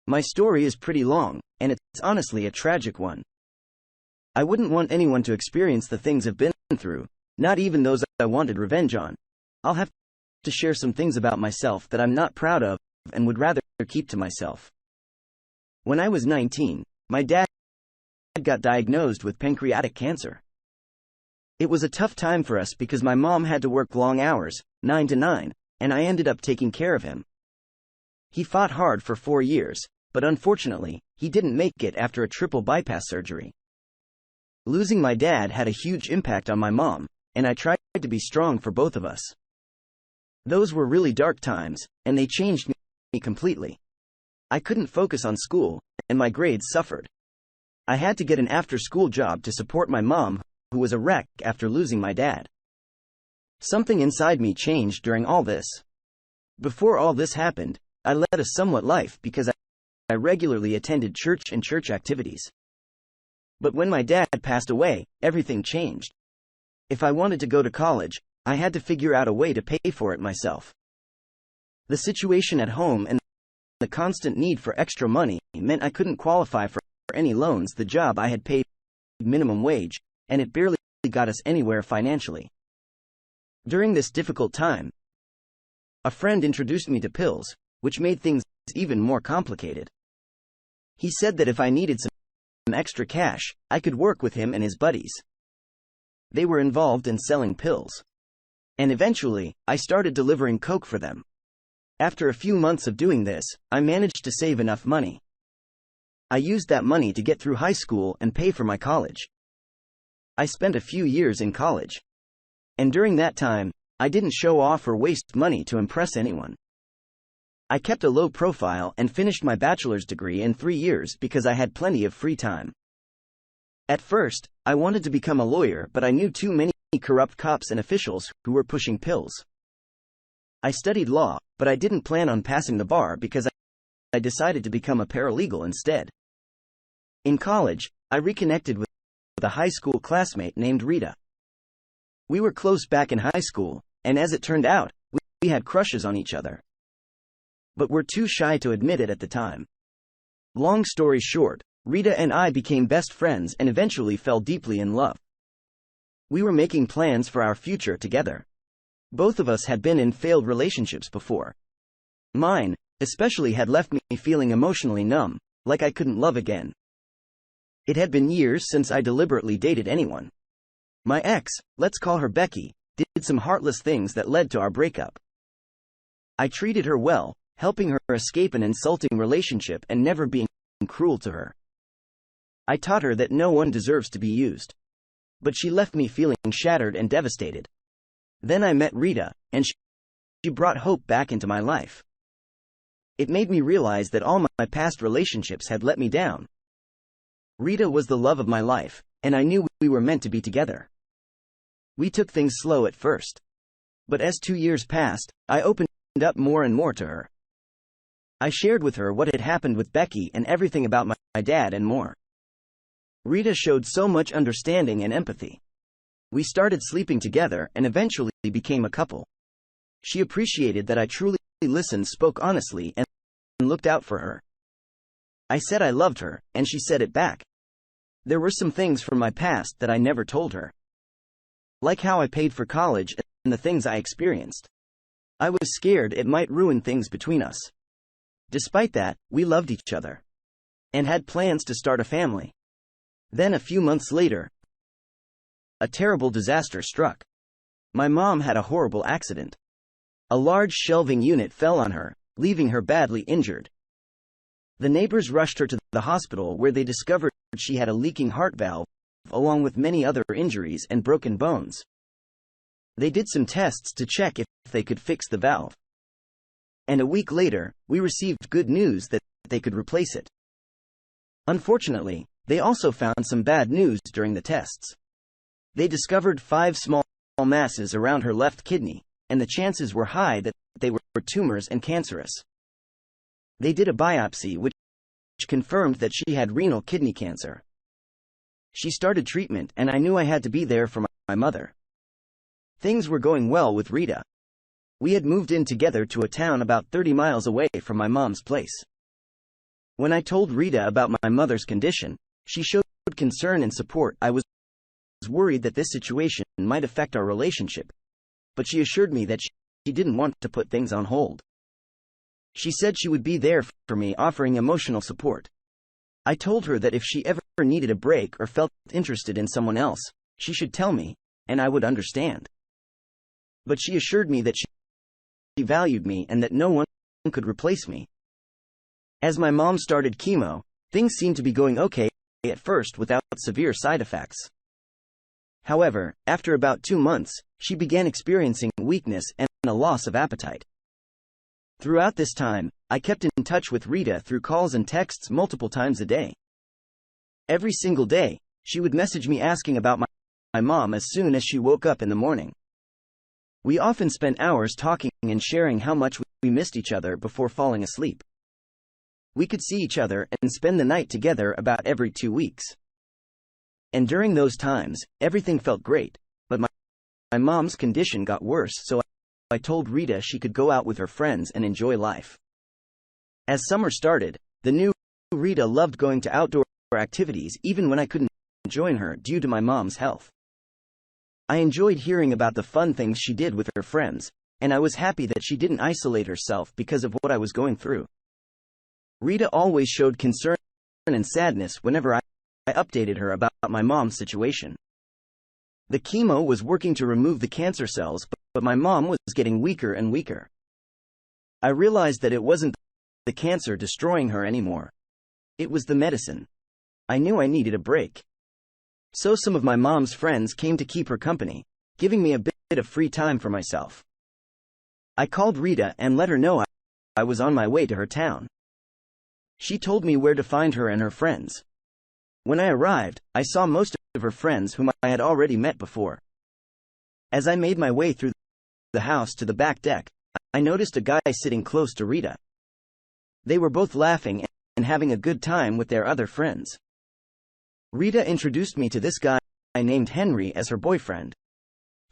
My story is pretty long, and it's honestly a tragic one. I wouldn't want anyone to experience the things I've been through, not even those I wanted revenge on. I'll have to share some things about myself that I'm not proud of and would rather keep to myself. When I was 19, my dad got diagnosed with pancreatic cancer. It was a tough time for us because my mom had to work long hours, 9 to 9, and I ended up taking care of him. He fought hard for 4 years, but unfortunately, he didn't make it after a triple bypass surgery. Losing my dad had a huge impact on my mom, and I tried to be strong for both of us. Those were really dark times, and they changed me completely. I couldn't focus on school, and my grades suffered. I had to get an after-school job to support my mom, who was a wreck after losing my dad. Something inside me changed during all this. Before all this happened, I led a somewhat life because I regularly attended church and church activities. But when my dad passed away, everything changed. If I wanted to go to college, I had to figure out a way to pay for it myself. The situation at home and the constant need for extra money meant I couldn't qualify for any loans. The job I had paid minimum wage, and it barely got us anywhere financially. During this difficult time, a friend introduced me to pills, which made things even more complicated. He said that if I needed some extra cash, I could work with him and his buddies. They were involved in selling pills. And eventually, I started delivering coke for them. After a few months of doing this, I managed to save enough money. I used that money to get through high school and pay for my college. I spent a few years in college. And during that time, I didn't show off or waste money to impress anyone. I kept a low profile and finished my bachelor's degree in 3 years because I had plenty of free time. At first, I wanted to become a lawyer, but I knew too many corrupt cops and officials who were pushing pills. I studied law, but I didn't plan on passing the bar because I decided to become a paralegal instead. In college, I reconnected with a high school classmate named Rita. We were close back in high school, and as it turned out, we had crushes on each other. But were too shy to admit it at the time. Long story short, Rita and I became best friends and eventually fell deeply in love. We were making plans for our future together. Both of us had been in failed relationships before. Mine, especially, had left me feeling emotionally numb, like I couldn't love again. It had been years since I deliberately dated anyone. My ex, let's call her Becky, did some heartless things that led to our breakup. I treated her well, helping her escape an insulting relationship and never being cruel to her. I taught her that no one deserves to be used. But she left me feeling shattered and devastated. Then I met Rita, and she brought hope back into my life. It made me realize that all my past relationships had let me down. Rita was the love of my life, and I knew we were meant to be together. We took things slow at first. But as 2 years passed, I opened up more and more to her. I shared with her what had happened with Becky and everything about my dad and more. Rita showed so much understanding and empathy. We started sleeping together and eventually became a couple. She appreciated that I truly listened, spoke honestly, and looked out for her. I said I loved her, and she said it back. There were some things from my past that I never told her. Like how I paid for college and the things I experienced. I was scared it might ruin things between us. Despite that, we loved each other. And had plans to start a family. Then a few months later, a terrible disaster struck. My mom had a horrible accident. A large shelving unit fell on her, leaving her badly injured. The neighbors rushed her to the hospital where they discovered she had a leaking heart valve, along with many other injuries and broken bones. They did some tests to check if they could fix the valve. And a week later, we received good news that they could replace it. Unfortunately, they also found some bad news during the tests. They discovered 5 small masses around her left kidney, and the chances were high that they were tumors and cancerous. They did a biopsy which confirmed that she had renal kidney cancer. She started treatment, and I knew I had to be there for my mother. Things were going well with Rita. We had moved in together to a town about 30 miles away from my mom's place. When I told Rita about my mother's condition, she showed concern and support. I was worried that this situation might affect our relationship, but she assured me that she didn't want to put things on hold. She said she would be there for me, offering emotional support. I told her that if she ever needed a break or felt interested in someone else, she should tell me, and I would understand. But she assured me that she valued me and that no one could replace me. As my mom started chemo, things seemed to be going okay at first without severe side effects. However, after about 2 months, she began experiencing weakness and a loss of appetite. Throughout this time, I kept in touch with Rita through calls and texts multiple times a day. Every single day, she would message me asking about my mom as soon as she woke up in the morning. We often spent hours talking and sharing how much we missed each other before falling asleep. We could see each other and spend the night together about every 2 weeks. And during those times, everything felt great, but my mom's condition got worse, so I told Rita she could go out with her friends and enjoy life. As summer started, the new Rita loved going to outdoor activities even when I couldn't join her due to my mom's health. I enjoyed hearing about the fun things she did with her friends, and I was happy that she didn't isolate herself because of what I was going through. Rita always showed concern and sadness whenever I updated her about my mom's situation. The chemo was working to remove the cancer cells, but my mom was getting weaker and weaker. I realized that it wasn't the cancer destroying her anymore. It was the medicine. I knew I needed a break. So some of my mom's friends came to keep her company, giving me a bit of free time for myself. I called Rita and let her know I was on my way to her town. She told me where to find her and her friends. When I arrived, I saw most of her friends whom I had already met before. As I made my way through the house to the back deck, I noticed a guy sitting close to Rita. They were both laughing and having a good time with their other friends. Rita introduced me to this guy named Henry as her boyfriend.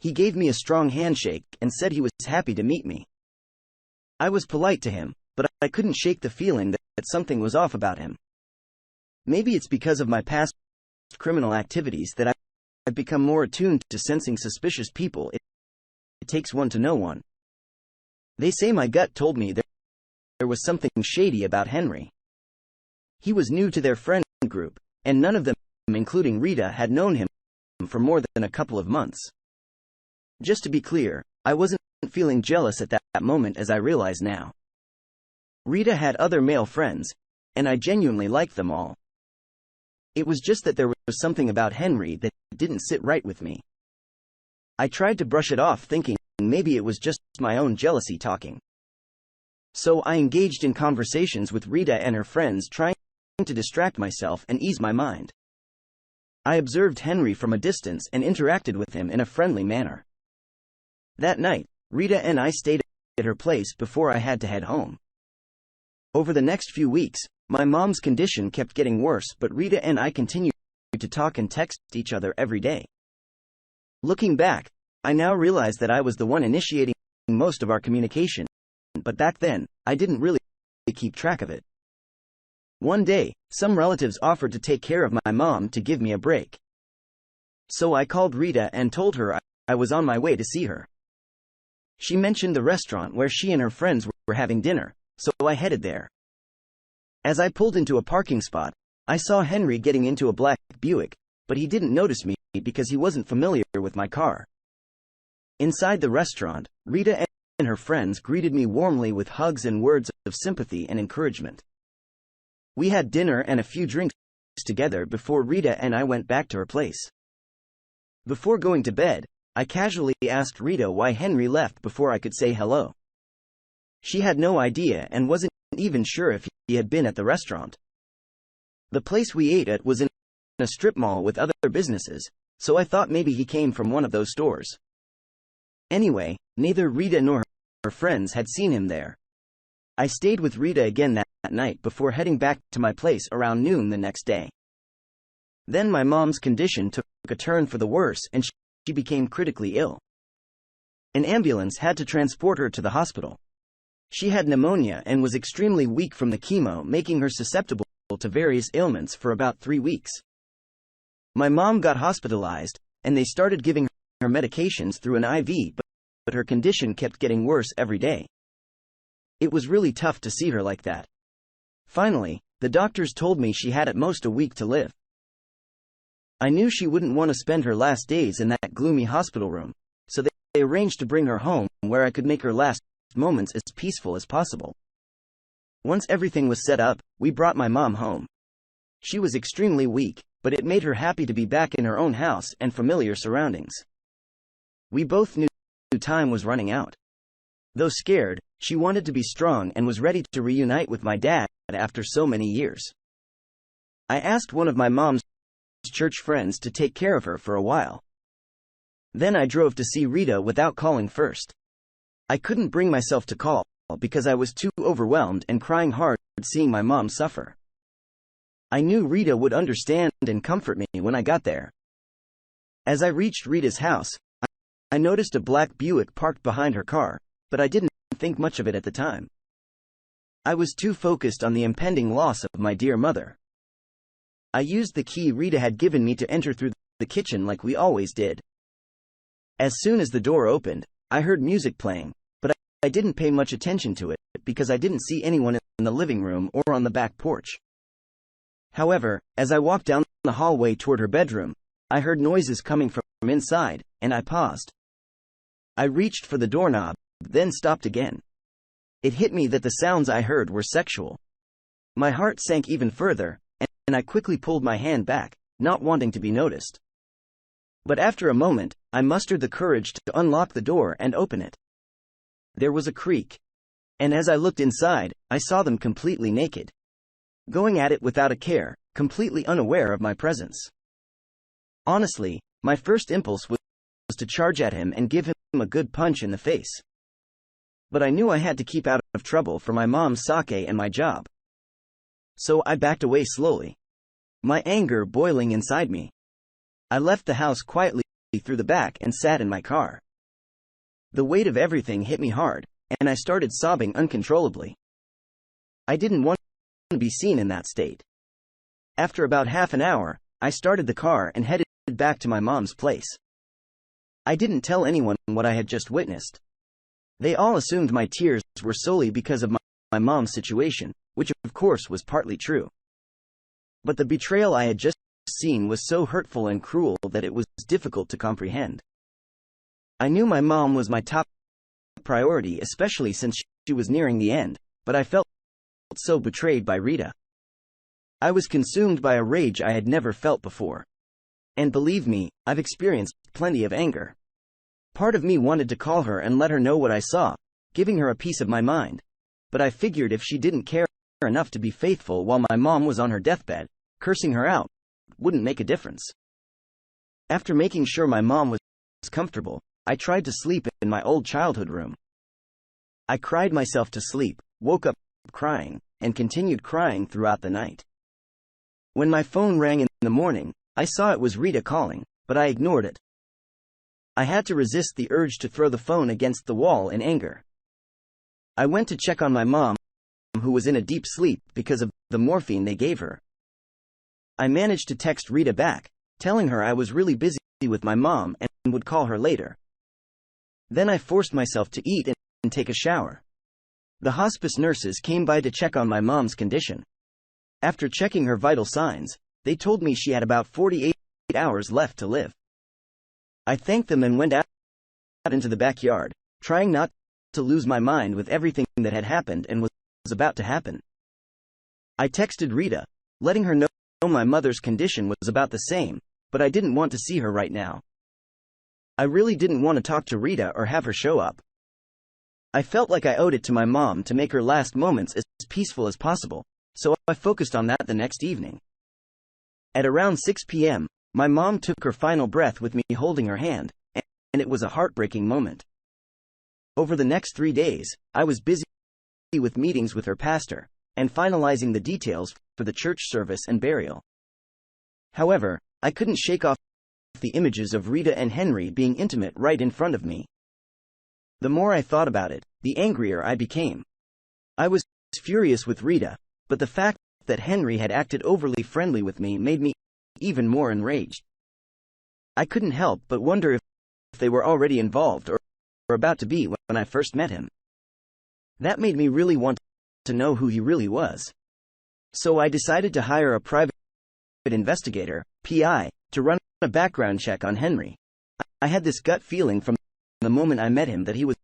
He gave me a strong handshake and said he was happy to meet me. I was polite to him, but I couldn't shake the feeling that something was off about him. Maybe it's because of my past criminal activities that I've become more attuned to sensing suspicious people. It takes one to know one. They say my gut told me there was something shady about Henry. He was new to their friend group, and none of them, including Rita, had known him for more than a couple of months. Just to be clear, I wasn't feeling jealous at that moment, as I realize now. Rita had other male friends, and I genuinely liked them all. It was just that there was something about Henry that didn't sit right with me. I tried to brush it off, thinking maybe it was just my own jealousy talking. So I engaged in conversations with Rita and her friends, trying to distract myself and ease my mind. I observed Henry from a distance and interacted with him in a friendly manner. That night, Rita and I stayed at her place before I had to head home. Over the next few weeks, my mom's condition kept getting worse, but Rita and I continued to talk and text each other every day. Looking back, I now realize that I was the one initiating most of our communication, but back then, I didn't really keep track of it. One day, some relatives offered to take care of my mom to give me a break. So I called Rita and told her I was on my way to see her. She mentioned the restaurant where she and her friends were having dinner, so I headed there. As I pulled into a parking spot, I saw Henry getting into a black Buick, but he didn't notice me because he wasn't familiar with my car. Inside the restaurant, Rita and her friends greeted me warmly with hugs and words of sympathy and encouragement. We had dinner and a few drinks together before Rita and I went back to her place. Before going to bed, I casually asked Rita why Henry left before I could say hello. She had no idea and wasn't even sure if he had been at the restaurant. The place we ate at was in a strip mall with other businesses, so I thought maybe he came from one of those stores. Anyway, neither Rita nor her friends had seen him there. I stayed with Rita again that night before heading back to my place around noon the next day. Then my mom's condition took a turn for the worse and she became critically ill. An ambulance had to transport her to the hospital. She had pneumonia and was extremely weak from the chemo, making her susceptible to various ailments for about 3 weeks. My mom got hospitalized, and they started giving her medications through an IV, but her condition kept getting worse every day. It was really tough to see her like that. Finally, the doctors told me she had at most a week to live. I knew she wouldn't want to spend her last days in that gloomy hospital room, so they arranged to bring her home where I could make her last moments as peaceful as possible. Once everything was set up, we brought my mom home. She was extremely weak, but it made her happy to be back in her own house and familiar surroundings. We both knew time was running out. Though scared, she wanted to be strong and was ready to reunite with my dad after so many years. I asked one of my mom's church friends to take care of her for a while. Then I drove to see Rita without calling first. I couldn't bring myself to call because I was too overwhelmed and crying hard seeing my mom suffer. I knew Rita would understand and comfort me when I got there. As I reached Rita's house, I noticed a black Buick parked behind her car, but I didn't think much of it at the time. I was too focused on the impending loss of my dear mother. I used the key Rita had given me to enter through the kitchen like we always did. As soon as the door opened, I heard music playing, but I didn't pay much attention to it because I didn't see anyone in the living room or on the back porch. However, as I walked down the hallway toward her bedroom, I heard noises coming from inside, and I paused. I reached for the doorknob, then stopped again. It hit me that the sounds I heard were sexual. My heart sank even further, and I quickly pulled my hand back, not wanting to be noticed. But after a moment, I mustered the courage to unlock the door and open it. There was a creak. And as I looked inside, I saw them completely naked. Going at it without a care, completely unaware of my presence. Honestly, my first impulse was to charge at him and give him a good punch in the face. But I knew I had to keep out of trouble for my mom's sake and my job. So I backed away slowly, my anger boiling inside me. I left the house quietly through the back and sat in my car. The weight of everything hit me hard, and I started sobbing uncontrollably. I didn't want to be seen in that state. After about half an hour, I started the car and headed back to my mom's place. I didn't tell anyone what I had just witnessed. They all assumed my tears were solely because of my mom's situation, which of course was partly true. But the betrayal I had just seen was so hurtful and cruel that it was difficult to comprehend. I knew my mom was my top priority, especially since she was nearing the end, but I felt so betrayed by Rita. I was consumed by a rage I had never felt before. And believe me, I've experienced plenty of anger. Part of me wanted to call her and let her know what I saw, giving her a piece of my mind. But I figured if she didn't care enough to be faithful while my mom was on her deathbed, cursing her out wouldn't make a difference. After making sure my mom was comfortable, I tried to sleep in my old childhood room. I cried myself to sleep, woke up crying, and continued crying throughout the night. When my phone rang in the morning, I saw it was Rita calling, but I ignored it. I had to resist the urge to throw the phone against the wall in anger. I went to check on my mom, who was in a deep sleep because of the morphine they gave her. I managed to text Rita back, telling her I was really busy with my mom and would call her later. Then I forced myself to eat and take a shower. The hospice nurses came by to check on my mom's condition. After checking her vital signs, they told me she had about 48 hours left to live. I thanked them and went out into the backyard, trying not to lose my mind with everything that had happened and was about to happen. I texted Rita, letting her know my mother's condition was about the same, but I didn't want to see her right now. I really didn't want to talk to Rita or have her show up. I felt like I owed it to my mom to make her last moments as peaceful as possible, so I focused on that the next evening. At around 6 p.m., my mom took her final breath with me holding her hand, and it was a heartbreaking moment. Over the next 3 days, I was busy with meetings with her pastor, and finalizing the details for the church service and burial. However, I couldn't shake off the images of Rita and Henry being intimate right in front of me. The more I thought about it, the angrier I became, I was furious with Rita, but the fact that Henry had acted overly friendly with me made me even more enraged. I couldn't help but wonder if they were already involved or about to be when I first met him. That made me really want to know who he really was. So I decided to hire a private investigator, PI, to run a background check on Henry. I had this gut feeling from the moment I met him that he was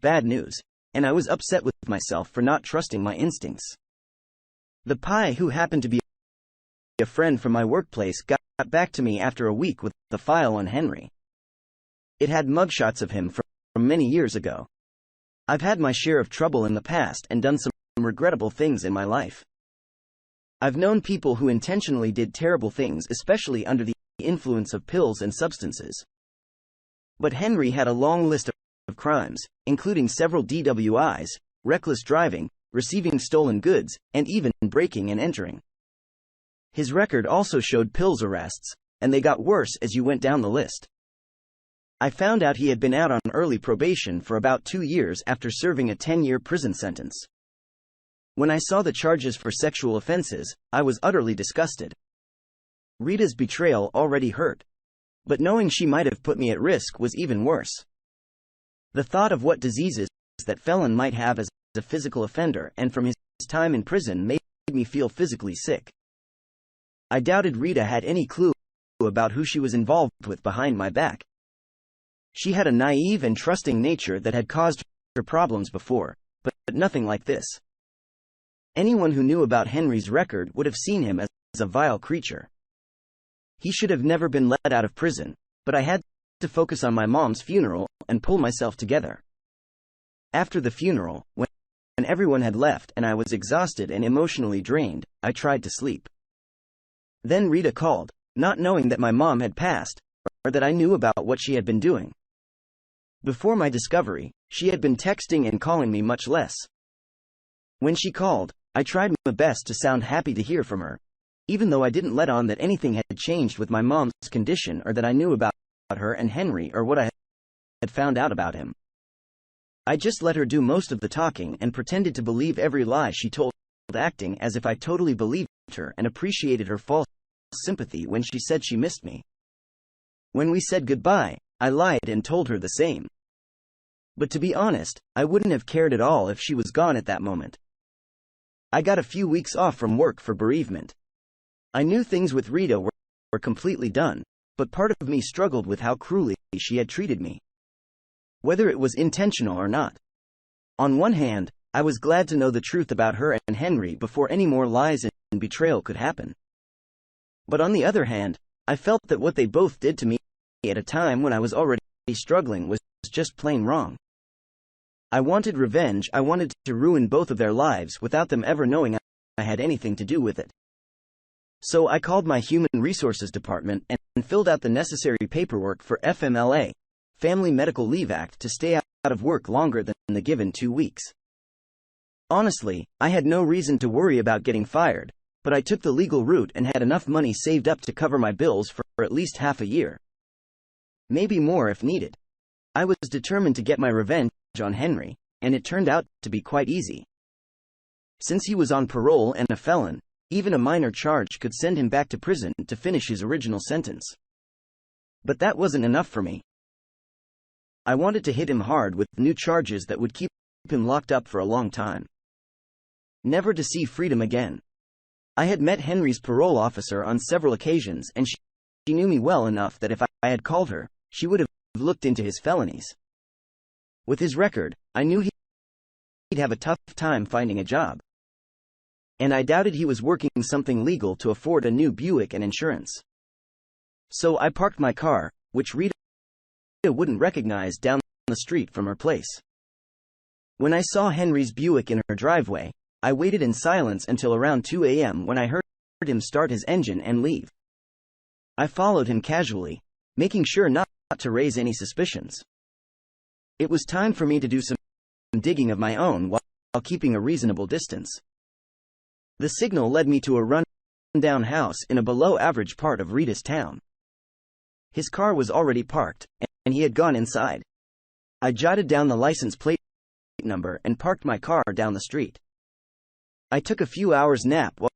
bad news, and I was upset with myself for not trusting my instincts. The PI, who happened to be a friend from my workplace, got back to me after a week with the file on Henry. It had mugshots of him from many years ago. I've had my share of trouble in the past and done some regrettable things in my life. I've known people who intentionally did terrible things, especially under the influence of pills and substances. But Henry had a long list of crimes, including several DWIs, reckless driving, receiving stolen goods, and even breaking and entering. His record also showed pills arrests, and they got worse as you went down the list. I found out he had been out on early probation for about 2 years after serving a 10-year prison sentence. When I saw the charges for sexual offenses, I was utterly disgusted. Rita's betrayal already hurt, but knowing she might have put me at risk was even worse. The thought of what diseases that felon might have as a physical offender and from his time in prison made me feel physically sick. I doubted Rita had any clue about who she was involved with behind my back. She had a naive and trusting nature that had caused her problems before, but nothing like this. Anyone who knew about Henry's record would have seen him as a vile creature. He should have never been let out of prison, but I had to focus on my mom's funeral and pull myself together. After the funeral, when everyone had left and I was exhausted and emotionally drained, I tried to sleep. Then Rita called, not knowing that my mom had passed, or that I knew about what she had been doing. Before my discovery, she had been texting and calling me much less. When she called, I tried my best to sound happy to hear from her, even though I didn't let on that anything had changed with my mom's condition or that I knew about her and Henry or what I had found out about him. I just let her do most of the talking and pretended to believe every lie she told, acting as if I totally believed her and appreciated her false sympathy when she said she missed me. When we said goodbye, I lied and told her the same. But to be honest, I wouldn't have cared at all if she was gone at that moment. I got a few weeks off from work for bereavement. I knew things with Rita were completely done, but part of me struggled with how cruelly she had treated me. Whether it was intentional or not. On one hand, I was glad to know the truth about her and Henry before any more lies and betrayal could happen. But on the other hand, I felt that what they both did to me at a time when I was already struggling was just plain wrong. I wanted revenge. I wanted to ruin both of their lives without them ever knowing I had anything to do with it. So I called my Human Resources Department and filled out the necessary paperwork for FMLA, Family Medical Leave Act, to stay out of work longer than the given 2 weeks. Honestly, I had no reason to worry about getting fired, but I took the legal route and had enough money saved up to cover my bills for at least half a year. Maybe more if needed. I was determined to get my revenge on Henry, and it turned out to be quite easy. Since he was on parole and a felon, even a minor charge could send him back to prison to finish his original sentence. But that wasn't enough for me. I wanted to hit him hard with new charges that would keep him locked up for a long time. Never to see freedom again. I had met Henry's parole officer on several occasions, and she knew me well enough that if I had called her, she would have looked into his felonies. With his record, I knew he'd have a tough time finding a job. And I doubted he was working something legal to afford a new Buick and insurance. So I parked my car, which Rita wouldn't recognize, down the street from her place. When I saw Henry's Buick in her driveway, I waited in silence until around 2 a.m. when I heard him start his engine and leave. I followed him casually, making sure not to raise any suspicions. It was time for me to do some digging of my own while keeping a reasonable distance. The signal led me to a run-down house in a below-average part of Rita's town. His car was already parked, and he had gone inside. I jotted down the license plate number and parked my car down the street. I took a few hours nap while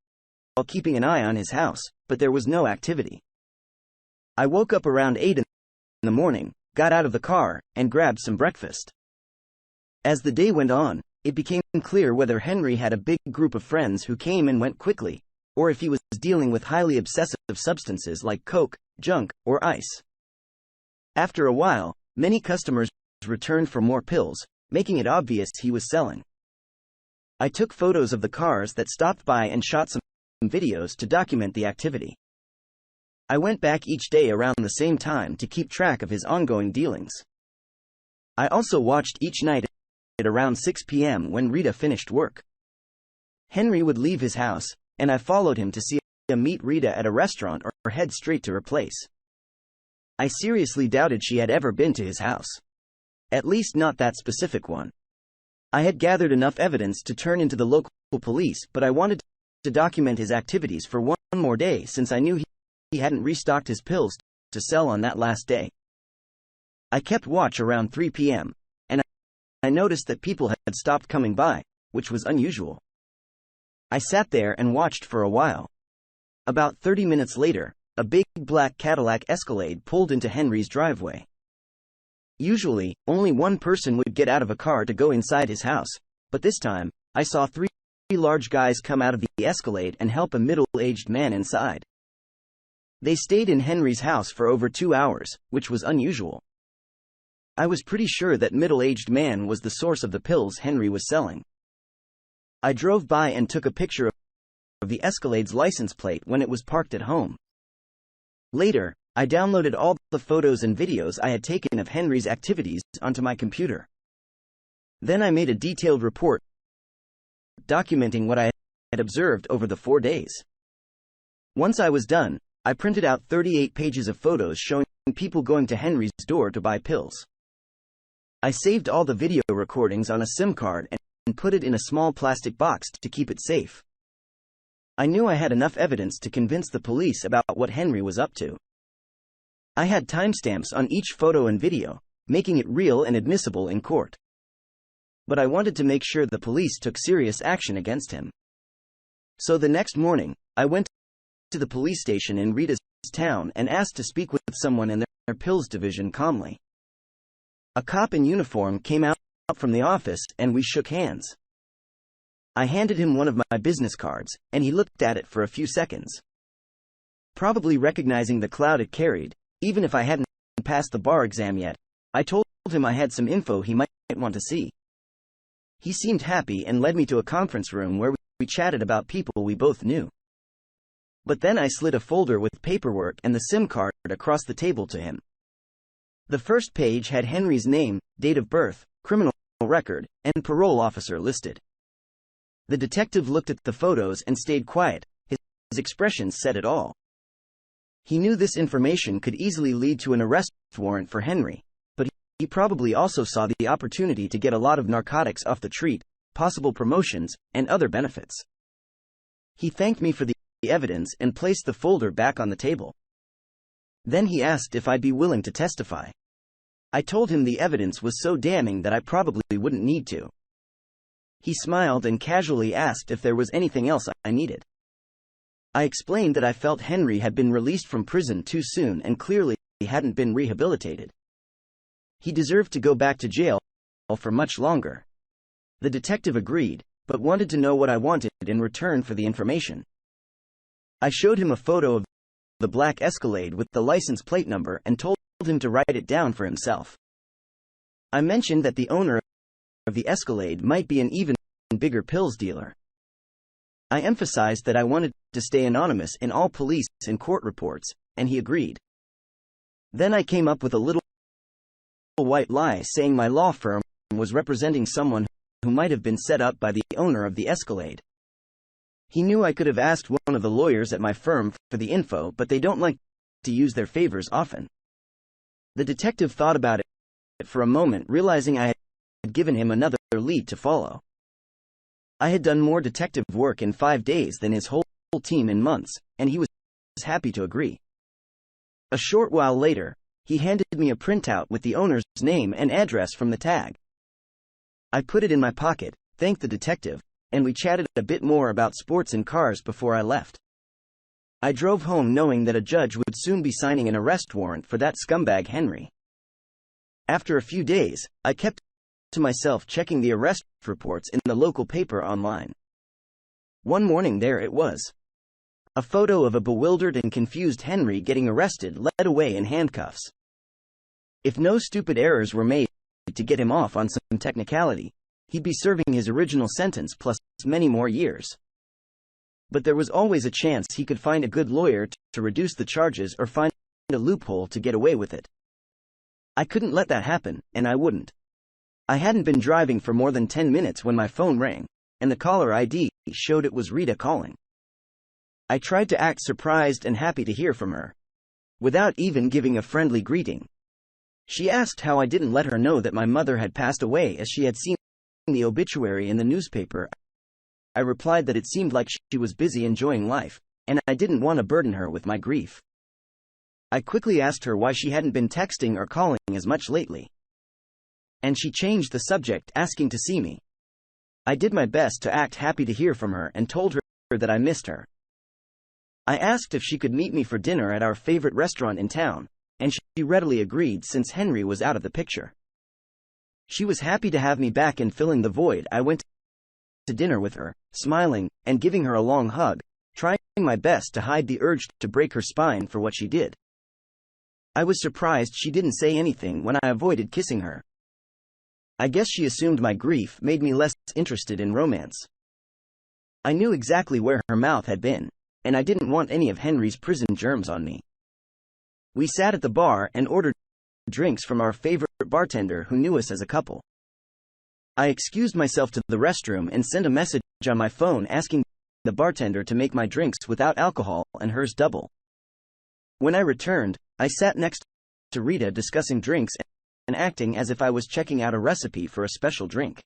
keeping an eye on his house, but there was no activity. I woke up around 8 in the morning, got out of the car, and grabbed some breakfast. As the day went on, it became clear whether Henry had a big group of friends who came and went quickly, or if he was dealing with highly obsessive substances like coke, junk, or ice. After a while, many customers returned for more pills, making it obvious he was selling. I took photos of the cars that stopped by and shot some videos to document the activity. I went back each day around the same time to keep track of his ongoing dealings. I also watched each night at around 6 p.m. when Rita finished work. Henry would leave his house, and I followed him to see him meet Rita at a restaurant or head straight to her place. I seriously doubted she had ever been to his house. At least not that specific one. I had gathered enough evidence to turn into the local police, but I wanted to document his activities for one more day since I knew he hadn't restocked his pills to sell on that last day. I kept watch around 3 p.m., and I noticed that people had stopped coming by, which was unusual. I sat there and watched for a while. About 30 minutes later, a big black Cadillac Escalade pulled into Henry's driveway. Usually, only one person would get out of a car to go inside his house, but this time, I saw 3 large guys come out of the Escalade and help a middle-aged man inside. They stayed in Henry's house for over 2 hours, which was unusual. I was pretty sure that middle-aged man was the source of the pills Henry was selling. I drove by and took a picture of the Escalade's license plate when it was parked at home. Later, I downloaded all the photos and videos I had taken of Henry's activities onto my computer. Then I made a detailed report documenting what I had observed over the 4 days. Once I was done, I printed out 38 pages of photos showing people going to Henry's door to buy pills. I saved all the video recordings on a SIM card and put it in a small plastic box to keep it safe. I knew I had enough evidence to convince the police about what Henry was up to. I had timestamps on each photo and video, making it real and admissible in court. But I wanted to make sure the police took serious action against him. So the next morning, I went to the police station in Rita's town and asked to speak with someone in their pills division calmly. A cop in uniform came out from the office and we shook hands. I handed him one of my business cards, and he looked at it for a few seconds. Probably recognizing the clout it carried, even if I hadn't passed the bar exam yet, I told him I had some info he might want to see. He seemed happy and led me to a conference room where we chatted about people we both knew. But then I slid a folder with paperwork and the SIM card across the table to him. The first page had Henry's name, date of birth, criminal record, and parole officer listed. The detective looked at the photos and stayed quiet. His expressions said it all. He knew this information could easily lead to an arrest warrant for Henry, but he probably also saw the opportunity to get a lot of narcotics off the street, possible promotions, and other benefits. He thanked me for the evidence and placed the folder back on the table. Then he asked if I'd be willing to testify. I told him the evidence was so damning that I probably wouldn't need to. He smiled and casually asked if there was anything else I needed. I explained that I felt Henry had been released from prison too soon and clearly hadn't been rehabilitated. He deserved to go back to jail for much longer. The detective agreed, but wanted to know what I wanted in return for the information. I showed him a photo of the black Escalade with the license plate number and told him to write it down for himself. I mentioned that the owner of the Escalade might be an even bigger pills dealer. I emphasized that I wanted to stay anonymous in all police and court reports, and he agreed. Then I came up with a little white lie saying my law firm was representing someone who might have been set up by the owner of the Escalade. He knew I could have asked one of the lawyers at my firm for the info, but they don't like to use their favors often. The detective thought about it for a moment, realizing I had given him another lead to follow. I had done more detective work in 5 days than his whole team in months, and he was happy to agree. A short while later, he handed me a printout with the owner's name and address from the tag. I put it in my pocket, thanked the detective, and we chatted a bit more about sports and cars before I left. I drove home knowing that a judge would soon be signing an arrest warrant for that scumbag Henry. After a few days, I kept to myself checking the arrest reports in the local paper online. One morning there it was. A photo of a bewildered and confused Henry getting arrested, led away in handcuffs. If no stupid errors were made to get him off on some technicality, he'd be serving his original sentence plus many more years. But there was always a chance he could find a good lawyer to reduce the charges or find a loophole to get away with it. I couldn't let that happen, and I wouldn't. I hadn't been driving for more than 10 minutes when my phone rang, and the caller ID showed it was Rita calling. I tried to act surprised and happy to hear from her, without even giving a friendly greeting. She asked how I didn't let her know that my mother had passed away as she had seen the obituary in the newspaper. I replied that it seemed like she was busy enjoying life, and I didn't want to burden her with my grief. I quickly asked her why she hadn't been texting or calling as much lately. And she changed the subject, asking to see me. I did my best to act happy to hear from her and told her that I missed her. I asked if she could meet me for dinner at our favorite restaurant in town, and she readily agreed since Henry was out of the picture. She was happy to have me back, and filling the void, I went to dinner with her, smiling and giving her a long hug, trying my best to hide the urge to break her spine for what she did. I was surprised she didn't say anything when I avoided kissing her. I guess she assumed my grief made me less interested in romance. I knew exactly where her mouth had been, and I didn't want any of Henry's prison germs on me. We sat at the bar and ordered drinks from our favorite bartender who knew us as a couple. I excused myself to the restroom and sent a message on my phone asking the bartender to make my drinks without alcohol and hers double. When I returned, I sat next to Rita discussing drinks and acting as if I was checking out a recipe for a special drink.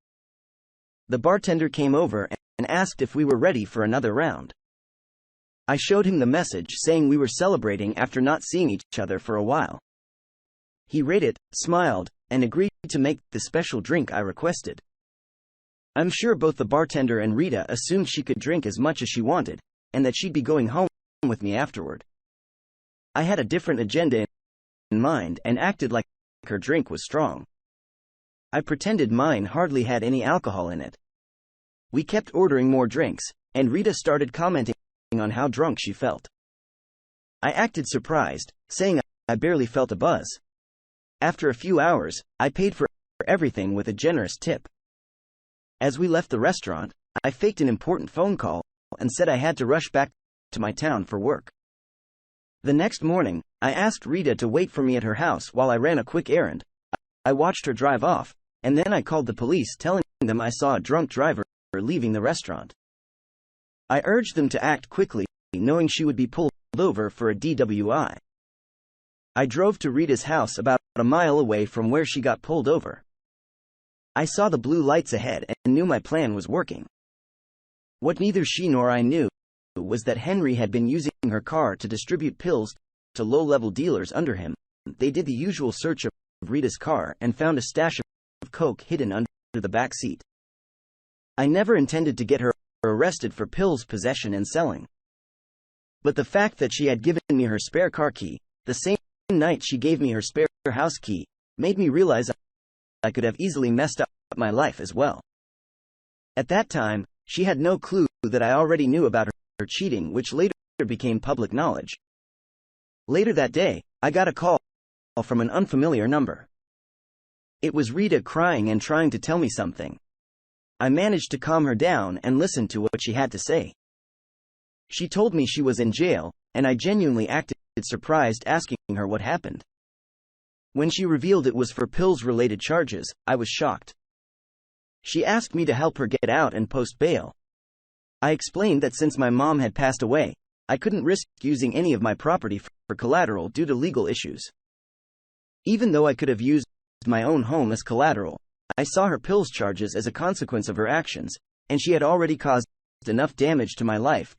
The bartender came over and asked if we were ready for another round. I showed him the message saying we were celebrating after not seeing each other for a while. He read it, smiled, and agreed to make the special drink I requested. I'm sure both the bartender and Rita assumed she could drink as much as she wanted, and that she'd be going home with me afterward. I had a different agenda in mind and acted like her drink was strong. I pretended mine hardly had any alcohol in it. We kept ordering more drinks, and Rita started commenting on how drunk she felt. I acted surprised, saying I barely felt a buzz. After a few hours, I paid for everything with a generous tip. As we left the restaurant, I faked an important phone call and said I had to rush back to my town for work. The next morning, I asked Rita to wait for me at her house while I ran a quick errand. I watched her drive off, and then I called the police telling them I saw a drunk driver leaving the restaurant. I urged them to act quickly, knowing she would be pulled over for a DWI. I drove to Rita's house about a mile away from where she got pulled over. I saw the blue lights ahead and knew my plan was working. What neither she nor I knew was that Henry had been using her car to distribute pills to low-level dealers under him. They did the usual search of Rita's car and found a stash of coke hidden under the back seat. I never intended to get her arrested for pills possession and selling. But the fact that she had given me her spare car key, the same night she gave me her spare house key, made me realize I could have easily messed up my life as well. At that time, she had no clue that I already knew about her cheating, which later became public knowledge. Later that day, I got a call from an unfamiliar number. It was Rita crying and trying to tell me something. I managed to calm her down and listen to what she had to say. She told me she was in jail, and I genuinely acted surprised, asking her what happened. When she revealed it was for pills-related charges, I was shocked. She asked me to help her get out and post bail. I explained that since my mom had passed away, I couldn't risk using any of my property for collateral due to legal issues. Even though I could have used my own home as collateral, I saw her pills charges as a consequence of her actions, and she had already caused enough damage to my life.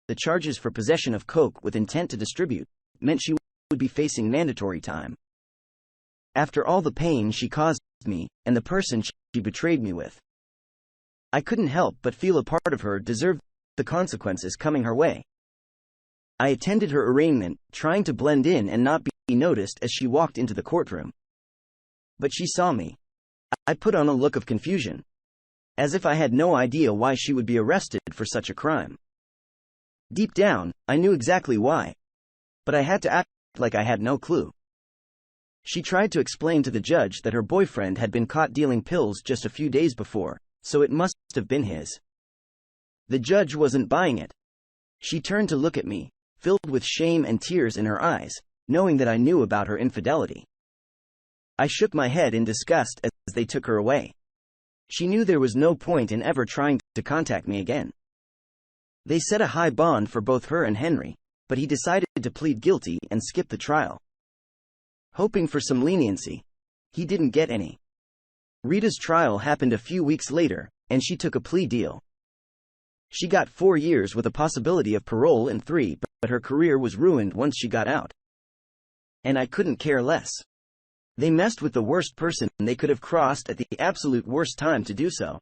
The charges for possession of coke with intent to distribute meant she would be facing mandatory time. After all the pain she caused me, and the person she betrayed me with. I couldn't help but feel a part of her deserved the consequences coming her way. I attended her arraignment, trying to blend in and not be noticed as she walked into the courtroom. But she saw me. I put on a look of confusion, as if I had no idea why she would be arrested for such a crime. Deep down, I knew exactly why, but I had to act like I had no clue. She tried to explain to the judge that her boyfriend had been caught dealing pills just a few days before, so it must have been his. The judge wasn't buying it. She turned to look at me, filled with shame and tears in her eyes, knowing that I knew about her infidelity. I shook my head in disgust as they took her away. She knew there was no point in ever trying to contact me again. They set a high bond for both her and Henry, but he decided to plead guilty and skip the trial. Hoping for some leniency, he didn't get any. Rita's trial happened a few weeks later, and she took a plea deal. She got 4 years with a possibility of parole in 3, but her career was ruined once she got out. And I couldn't care less. They messed with the worst person they could have crossed at the absolute worst time to do so.